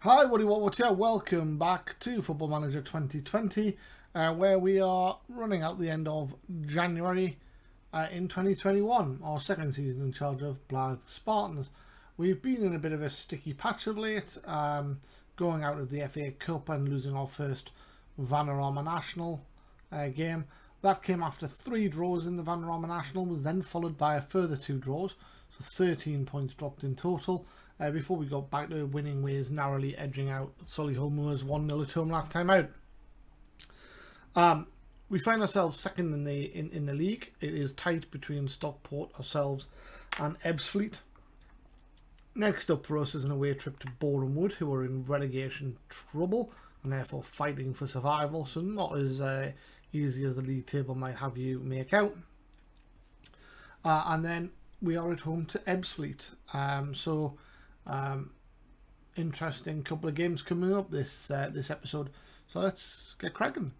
Hi, what's here? Welcome back to Football Manager 2020, where we are running out the end of January in 2021, our second season in charge of Blyth Spartans. We've been in a bit of a sticky patch of late, going out of the FA Cup and losing our first Vanarama National game. That came after 3 draws in the Vanarama National, was then followed by a further 2 draws, so 13 points dropped in total. Before we got back to winning ways, narrowly edging out Solihull Moors 1-0 at home last time out. We find ourselves second in the league. It is tight between Stockport, ourselves, and Ebbsfleet. Next up for us is an away trip to Boreham Wood, who are in relegation trouble and therefore fighting for survival, so not as easy as the league table might have you make out. And then we are at home to Ebbsfleet. Interesting couple of games coming up this episode, so let's get cracking.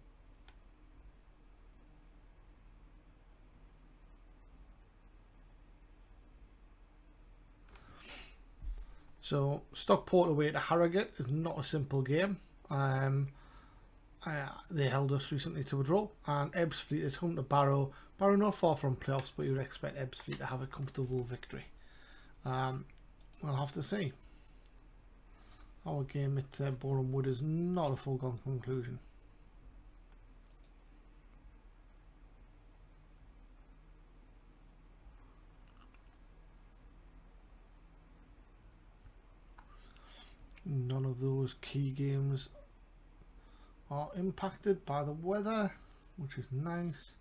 So Stockport away to Harrogate is not a simple game. They held us recently to a draw, and Ebbsfleet at home to Barrow. Barrow not far from playoffs, but you would expect Ebbsfleet to have a comfortable victory. We'll have to see. Our game at Boreham Wood is not a foregone conclusion. None of those key games are impacted by the weather, which is nice.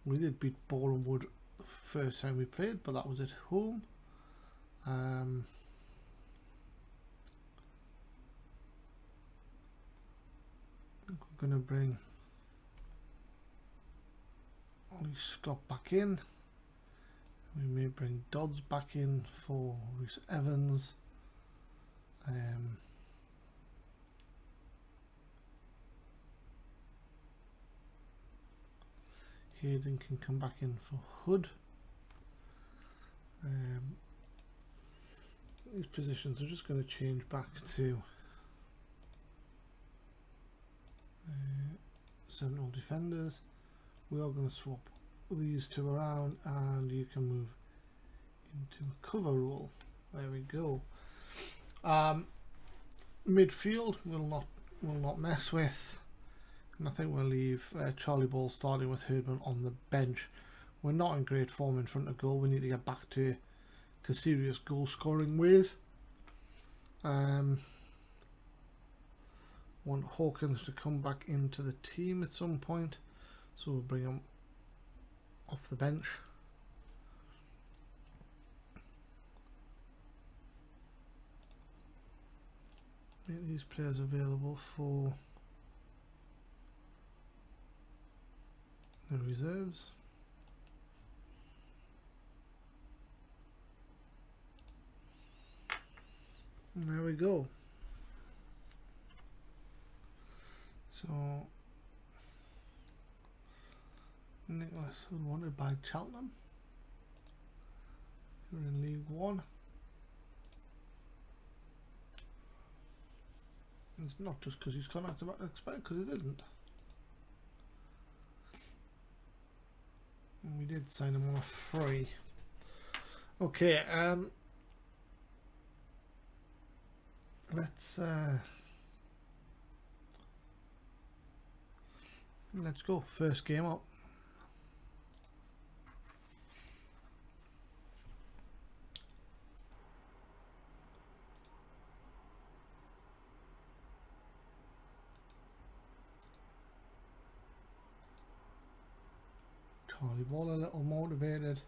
We did beat Boreham Wood the first time we played, but that was at home. We're going to bring Ollie Scott back in. We may bring Dodds back in for Rhys Evans. Hayden can come back in for Hood. These positions are just going to change back to 7 all defenders. We are going to swap these two around, and you can move into a cover role. There we go. Midfield we'll not mess with, and I think we'll leave Charlie Ball starting with Herdman on the bench. We're not in great form in front of goal. We need to get back to serious goal scoring ways. Want Hawkins to come back into the team at some point, so we'll bring him off the bench. Make these players available for the reserves. And there we go. So Nicholas was wanted by Cheltenham. You're in League One. And it's not just because he's contract about to expire, because it isn't. And we did sign him on a free. Okay, let's go. First game up. Charlie Ball a little motivated.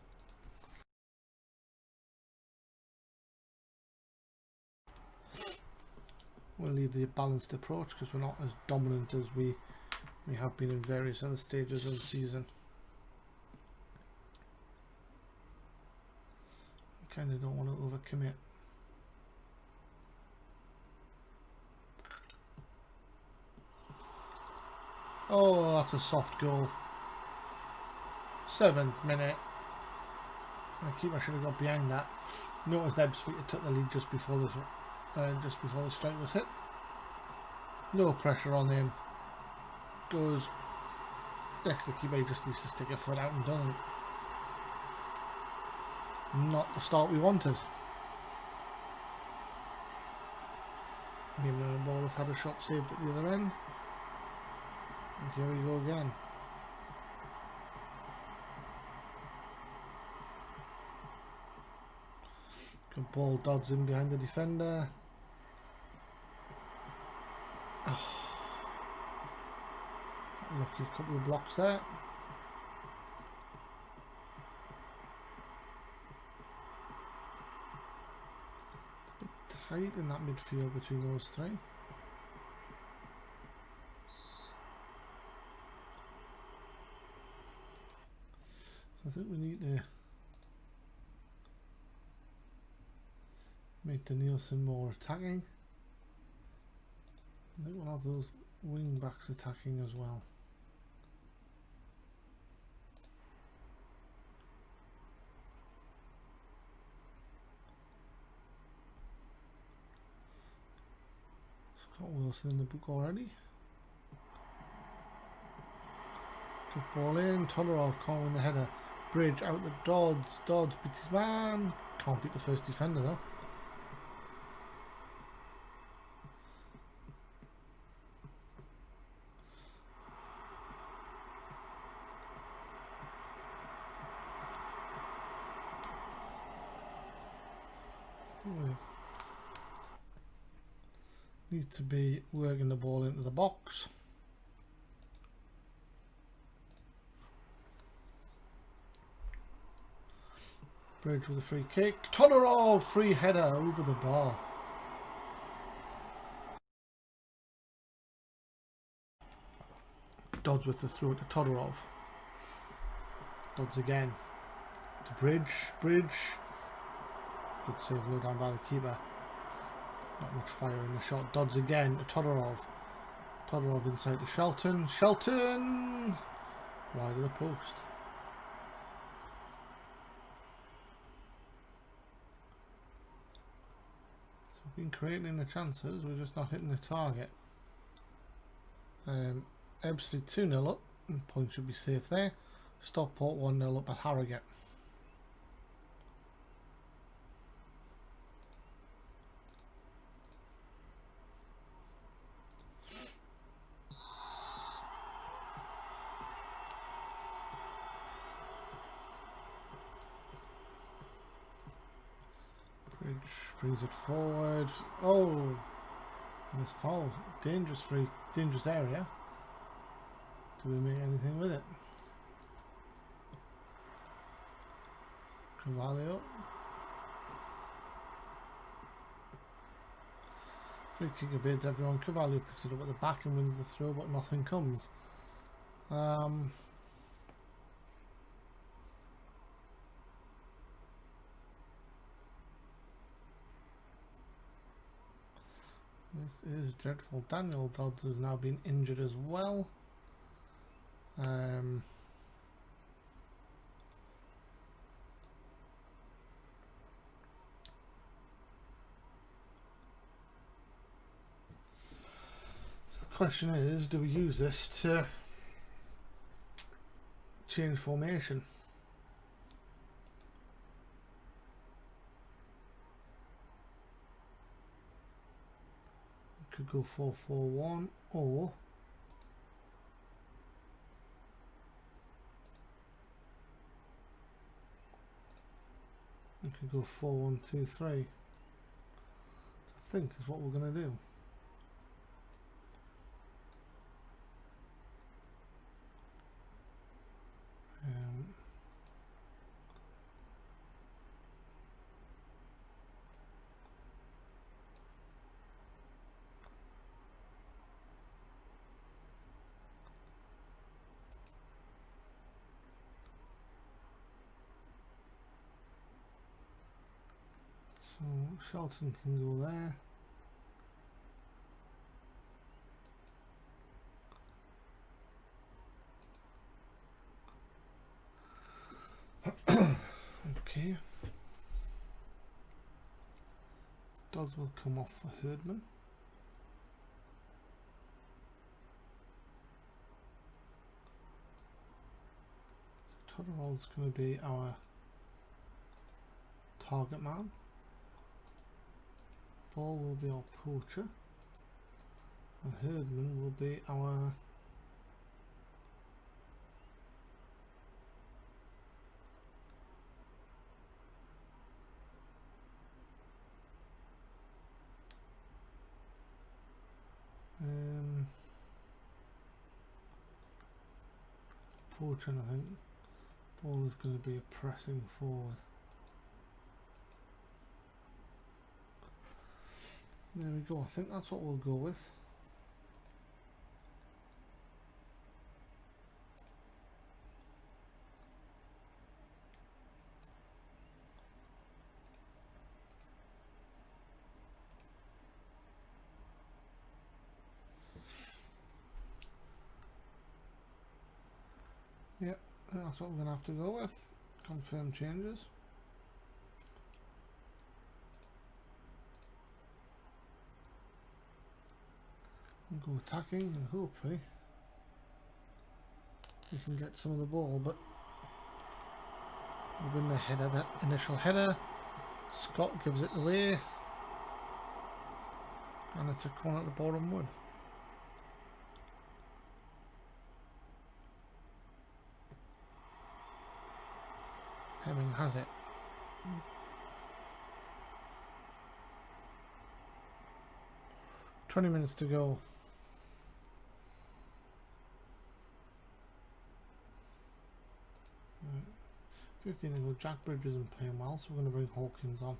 We'll leave the balanced approach because we're not as dominant as we have been in various other stages of the season. I kind of don't want to overcommit. Oh, that's a soft goal. 7th minute. I keep I should have got behind that. Noticed Ebbsfleet took the lead just before this just before the strike was hit. No pressure on him. Goes next to the keeper, he just needs to stick a foot out and doesn't. Not the start we wanted. Even though the ball has had a shot saved at the other end. And here we go again. Good ball, dodds in behind the defender. Oh. Lucky couple of blocks there. It's a bit tight in that midfield between those three. So I think we need to make the Nielsen more attacking. I think we'll have those wing backs attacking as well. Scott Wilson in the book already. Good ball in. Todorov can't win the header. Bridge out to Dodds. Dodds beats his man. Can't beat the first defender though. Need to be working the ball into the box. Bridge with a free kick. Todorov, free header over the bar. Dodds with the throw to Todorov. Dodds again. To Bridge. Bridge. Good save low down by the keeper. Not much fire in the shot. Dodds again to Todorov. Todorov inside to Shelton. Shelton! Wide of the post. So we've been creating the chances, we're just not hitting the target. Ebbsfleet 2-0 up. Points should be safe there. Stockport 1-0 up at Harrogate. Brings it forward. Oh, and this foul. Dangerous free, dangerous area. Do we make anything with it? Cavallo. Free kick evades everyone. Cavallo picks it up at the back and wins the throw, but nothing comes. This is dreadful. Daniel Dodds has now been injured as well. The question is, do we use this to change formation? Could go 4-4-1 or we could go 4-1-2-3. I think is what we're going to do. So Shelton can go there. Okay. Dodds will come off for Herdman. So Todorow's going to be our target man. Ball will be our poacher. And Herdman will be our poacher, I think. Ball is going to be a pressing forward. There we go, I think that's what we'll go with. Yep, that's what we're going to have to go with. Confirm changes. And go attacking, and hopefully we can get some of the ball, but we win the header, that initial header. Scott gives it away, and it's a corner at the bottom wood. Hemming has it. "20 minutes to go." Right. 15 to go. Jack Bridge isn't playing well, so we're going to bring Hawkins on.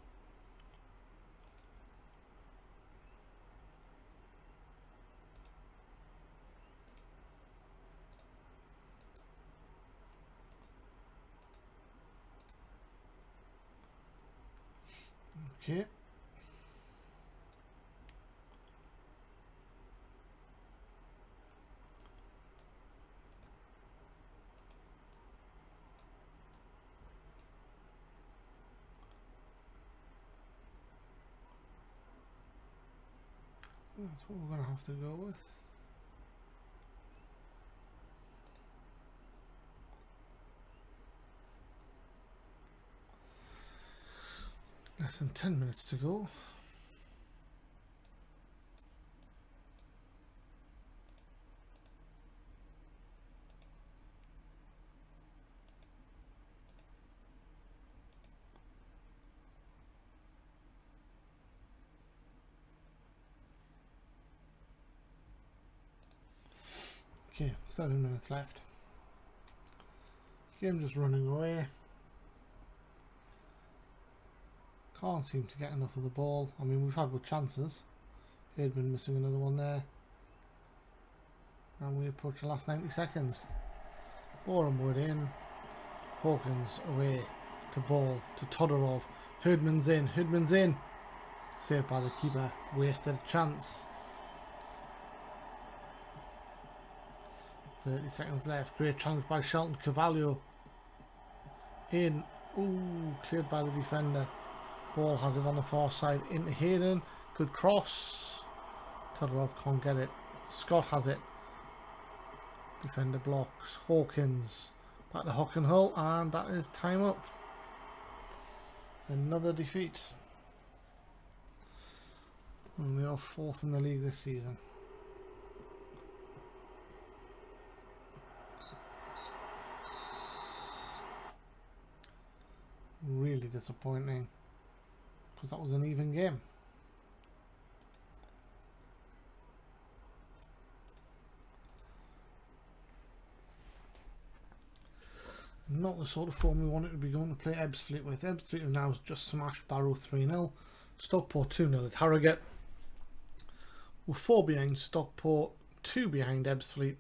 Okay. That's what we're going to have to go with. Less than 10 minutes to go. Okay, 7 minutes left. Game just running away. Can't seem to get enough of the ball. I mean, we've had good chances. Herdman missing another one there. And we approach the last 90 seconds. Boreham Wood in. Hawkins away to ball to Todorov. Herdman's in. Herdman's in. Saved by the keeper. Wasted a chance. 30 seconds left. Great chance by Shelton. Cavallo in. Ooh, cleared by the defender. Ball has it on the far side into Hayden. Good cross. Todorov can't get it. Scott has it. Defender blocks. Hawkins back to Hockenhull, and that is time up. Another defeat. And we are 4th in the league this season. Really disappointing, because that was an even game. Not the sort of form we wanted to be going to play Ebbsfleet with. Ebbsfleet have now just smashed Barrow 3-0. Stockport 2-0 at Harrogate. We're 4 behind Stockport, 2 behind Ebbsfleet,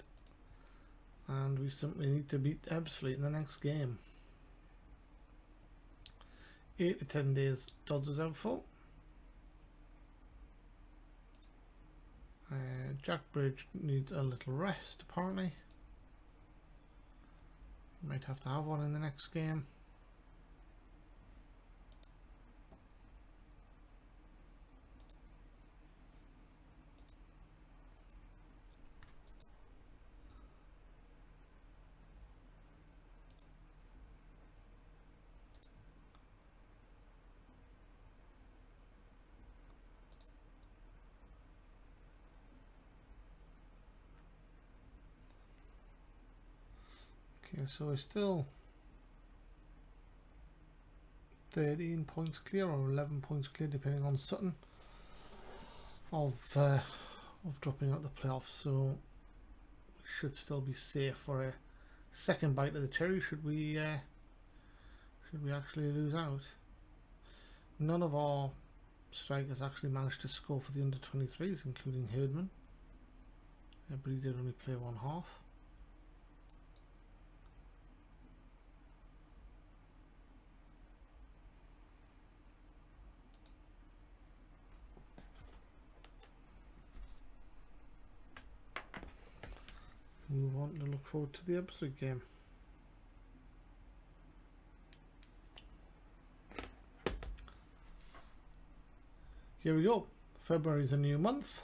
and we simply need to beat Ebbsfleet in the next game. 8 to 10 days Dodds is out for. Jack Bridge needs a little rest apparently. Might have to have one in the next game. Okay, so we're still 13 points clear or 11 points clear, depending on Sutton, of dropping out the playoffs. So we should still be safe for a second bite of the cherry. Should we actually lose out? None of our strikers actually managed to score for the under-23s, including Herdman, but he did only play one half. Move on to look forward to the episode game. Here we go. February is a new month.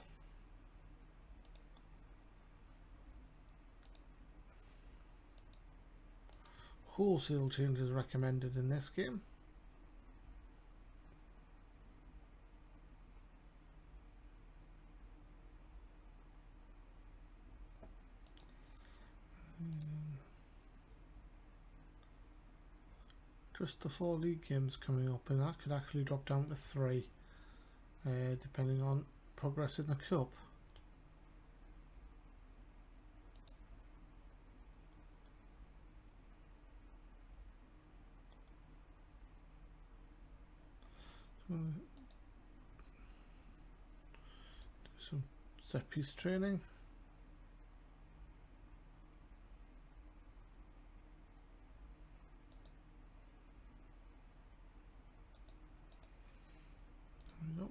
Wholesale changes recommended in this game. Just the 4 league games coming up, and that could actually drop down to 3, depending on progress in the cup. Do some set piece training. There we go.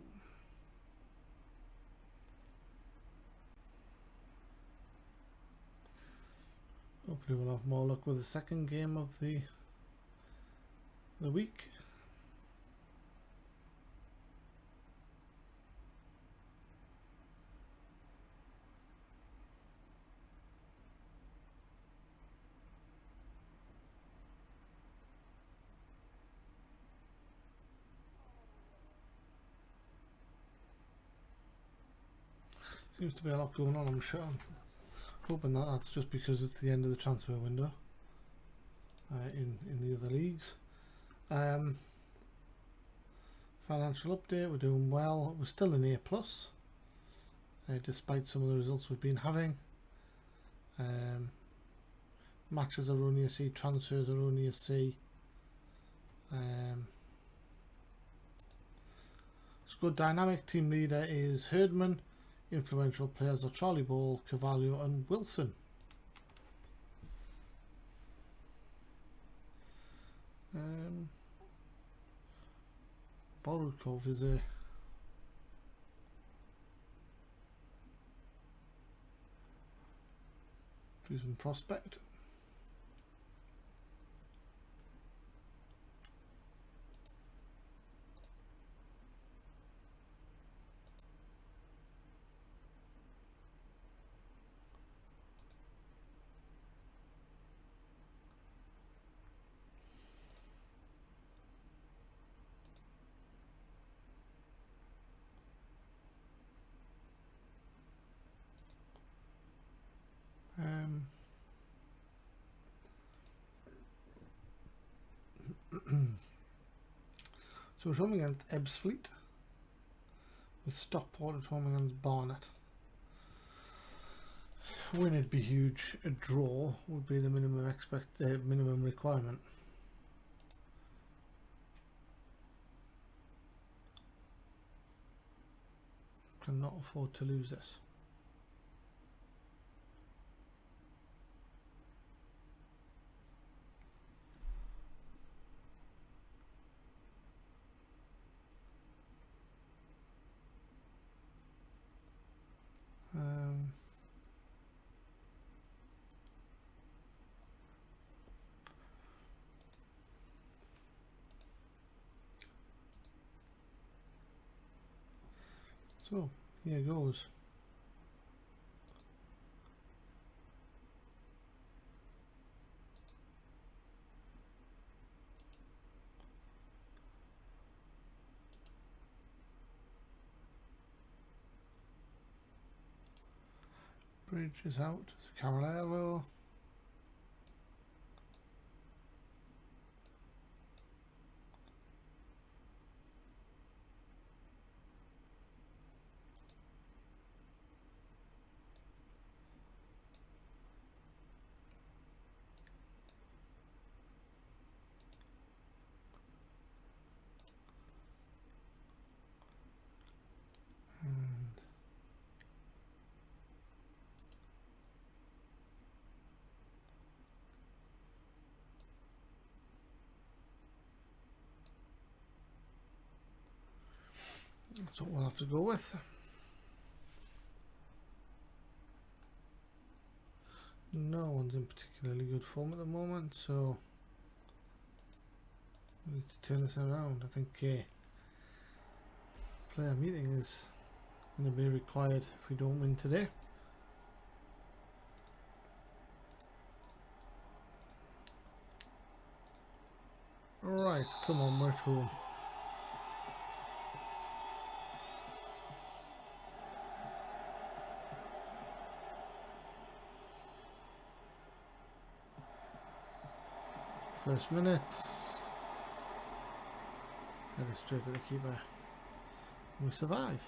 Hopefully we'll have more luck with the second game of the week. Seems to be a lot going on, I'm sure. I'm hoping that that's just because it's the end of the transfer window in the other leagues. Financial update, we're doing well. We're still an A+, despite some of the results we've been having. Matches are only a C, transfers are only a C. Squad dynamic, team leader is Herdman. Influential players are Charlie Ball, Carvalho and Wilson. Borukov is a decent prospect. So we're home against Ebbsfleet, with Stockport at home against Barnet. Win would be huge. A draw would be the minimum minimum requirement. Cannot afford to lose this. So here goes. Bridge is out to Carolero. That's what we'll have to go with. No one's in particularly good form at the moment, so we need to turn this around. I think player meeting is going to be required if we don't win today. Right, come on, we're at home. First minute. Headed straight at the keeper. We survive.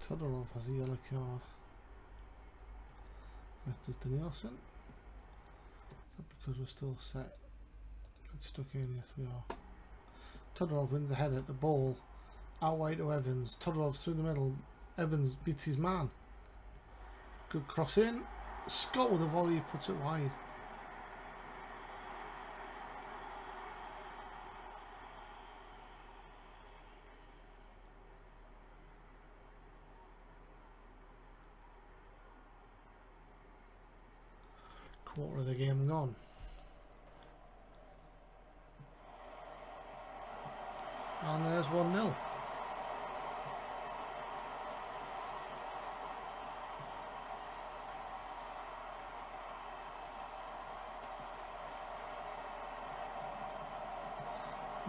Todorov has a yellow card. That's just Danielson. Is that because we're still set? It's stuck in, yes we are. Todorov wins the header at the ball. Out wide to Evans. Todorov's through the middle. Evans beats his man. Good cross in. Scott with a volley puts it wide. Quarter of the game gone. And there's 1-0.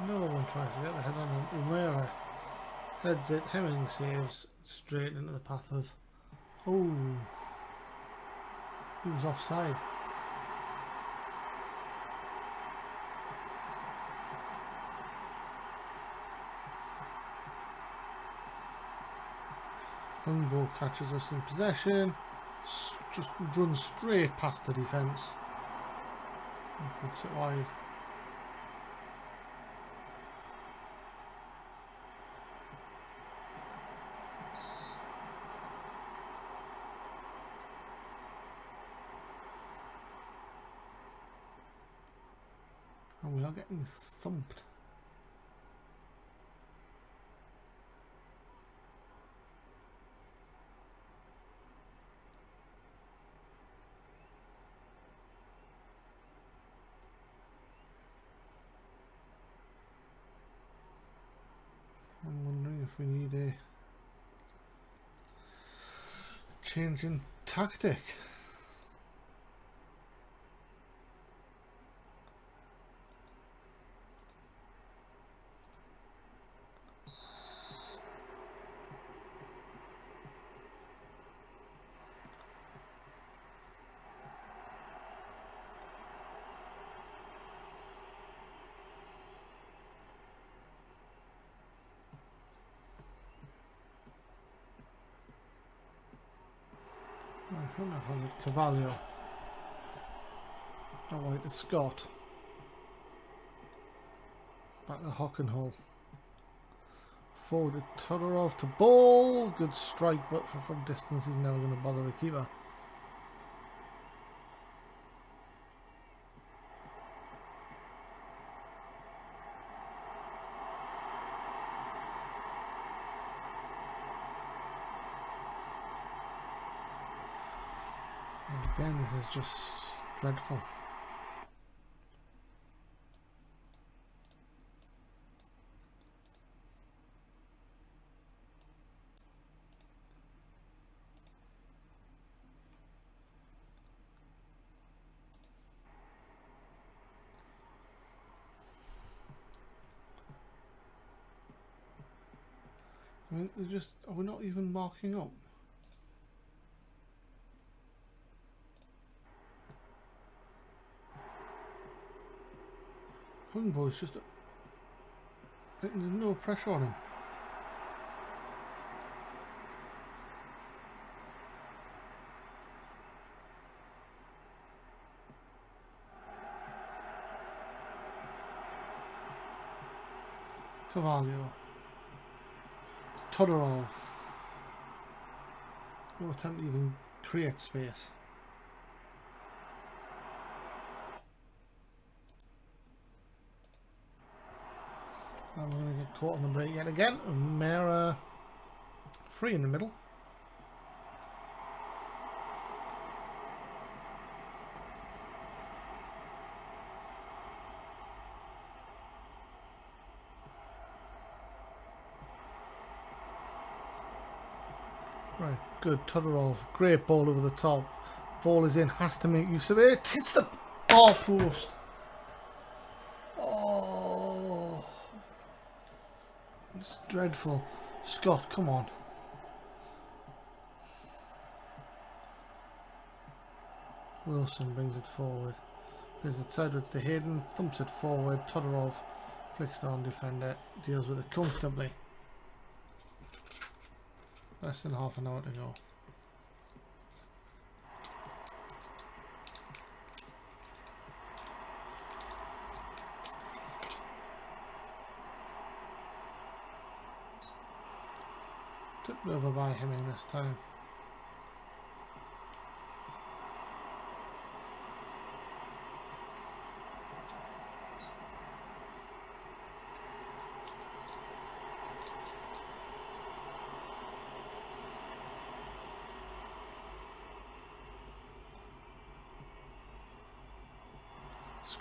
No one tries to get the head on him. Umera heads it. Hemming saves straight into the path of. Oh, he was offside. Hungbo catches us in possession. Just runs straight past the defence. And puts it wide. And we are getting thumped. I'm wondering if we need a change in tactic. I don't know how that Cavallo. That white is Scott. Back to Hockenhull. Forward to Todorov to ball. Good strike, but from distance he's never going to bother the keeper. And again, this is just dreadful. I mean, are we not even marking up? Hungbo is just. There's no pressure on him. Cavallo. Todorov. No attempt to even create space. And we're going to get caught on the break yet again. Mera free in the middle. Right, good. Todorov, great ball over the top. Ball is in, has to make use of it. Hits the bar post. Oh, it's dreadful. Scott, come on. Wilson brings it forward. Plays it sideways to Hayden, thumps it forward. Todorov flicks down defender, deals with it comfortably. Less than half an hour to go. Tipped over by Hemming this time.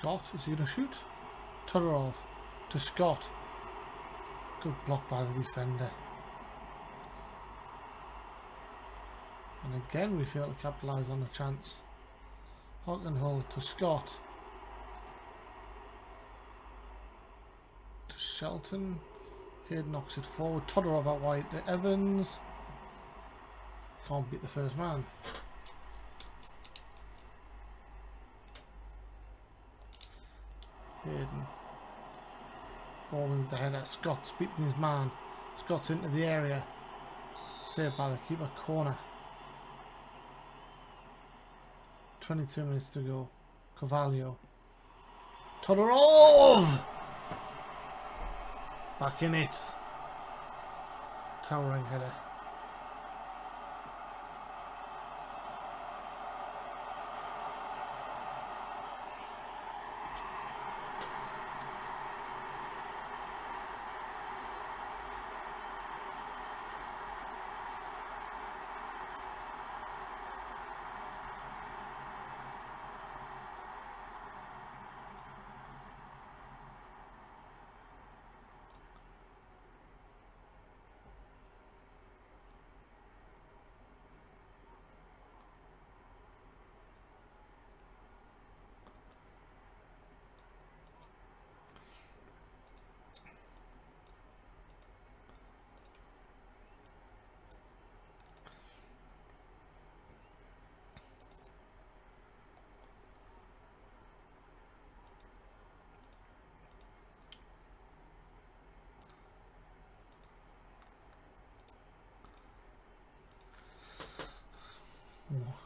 Scott, is he going to shoot? Todorov to Scott. Good block by the defender. And again we fail to capitalise on a chance. Hockenhull to Scott. To Shelton. Hayden knocks it forward. Todorov out wide to Evans. Can't beat the first man. Hayden. Ball is the header. Scott's beating his man. Scott's into the area. Saved by the keeper. Corner. 22 minutes to go. Carvalho. Todorov! Back in it. Towering header.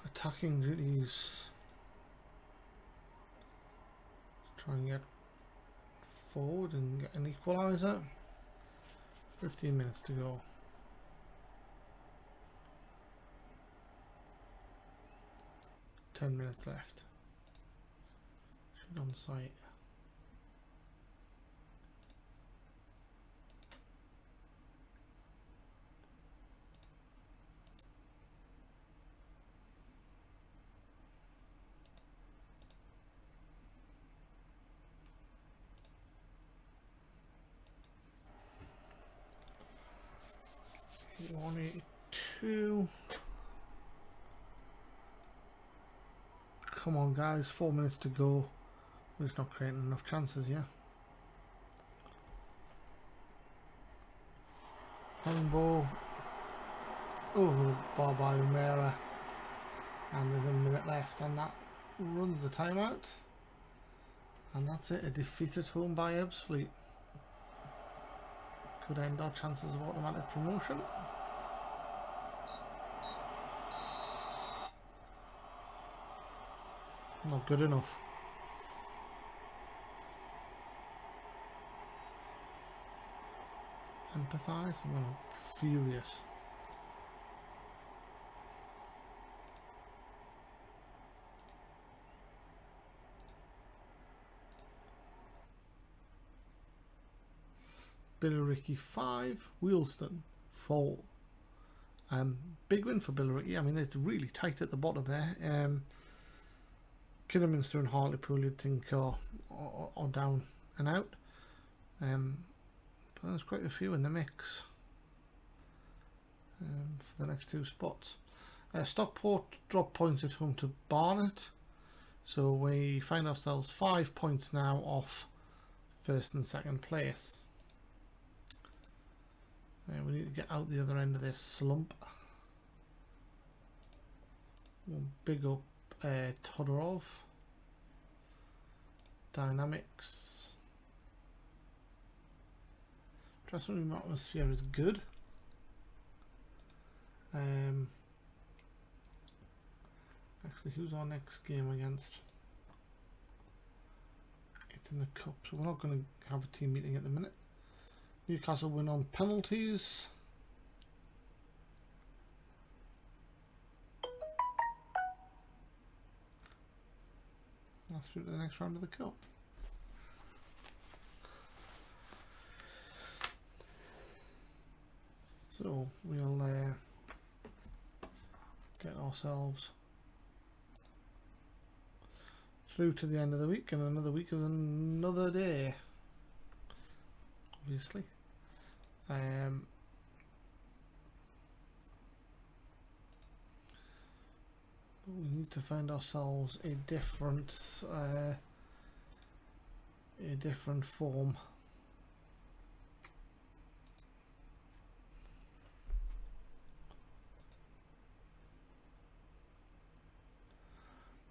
Attacking duties. Try and get forward and get an equaliser. 15 minutes to go. Minutes left. Shoot on site. Ep0084. Come on guys, 4 minutes to go. We're just not creating enough chances, yeah. Long ball over the bar by Umera, and there's a minute left, and that runs the timeout, and that's it. A defeat at home by Ebbsfleet could end our chances of automatic promotion. Not good enough. Empathise? I'm furious. Billericay 5, Wheelston 4. Big win for Billericay. I mean, it's really tight at the bottom there. Kidderminster and Hartlepool, you'd think, are down and out. But there's quite a few in the mix for the next two spots. Stockport drop points at home to Barnet. So we find ourselves 5 points now off first and second place. We need to get out the other end of this slump. We'll big up Todorov. Dynamics. Dressing room atmosphere is good. Actually, who's our next game against? It's in the cup, so we're not going to have a team meeting at the minute. Newcastle win on penalties. That's through to the next round of the cup. So we'll get ourselves through to the end of the week, and another week is another day, obviously. But we need to find ourselves a different form.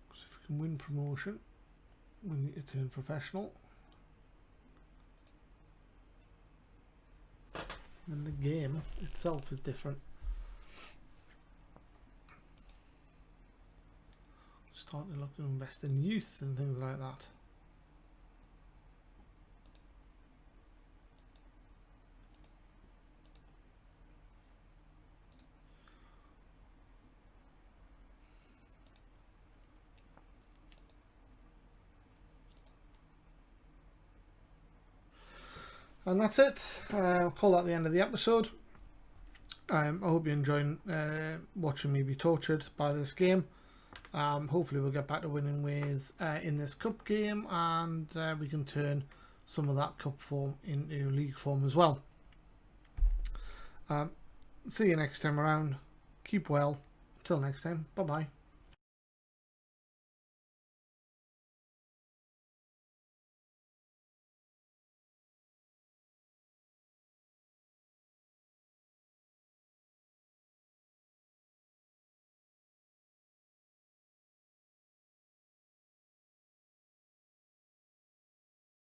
Because if we can win promotion, we need to turn professional. And the game itself is different. Starting to look to invest in youth and things like that. And that's it. I'll call that the end of the episode. I hope you enjoyed watching me be tortured by this game. Hopefully we'll get back to winning ways in this cup game, and we can turn some of that cup form into league form as well. See you next time around. Keep well. Till next time. Bye bye.